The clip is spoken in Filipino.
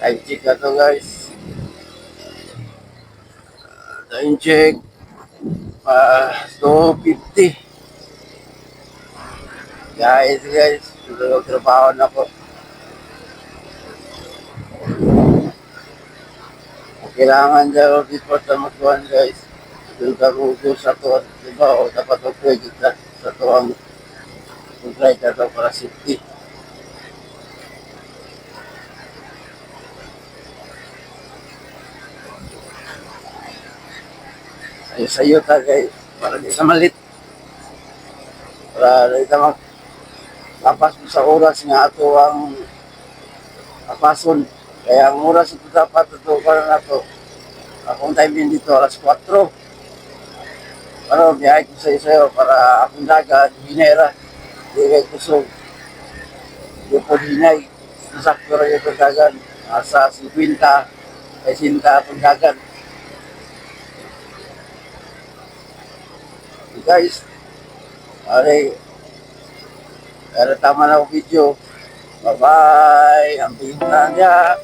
Time check na to guys. Time check. 2:50. Guys. Trabaho na po. Kailangan daw report na magkuhan guys. Doon ka gusto sa to. Diba? O dapat o pwede ka sa to ang try ka daw para safety. Sayo ta guys. Para di sa malit. Para di ka magkapas mo sa oras nga ato ang kapason. Kaya ang oras ito dapat ito para na to. Akong time din dito alas 4. Ano, biyahe ko sa'yo para akong dagat, hinera. Di kayo kusog. Di po hinay. Nasakto rin yung dagat. Asa 50, 60 akong dagat. Guys, Ari tama na ang video. Bye-bye. Ang pinta niya.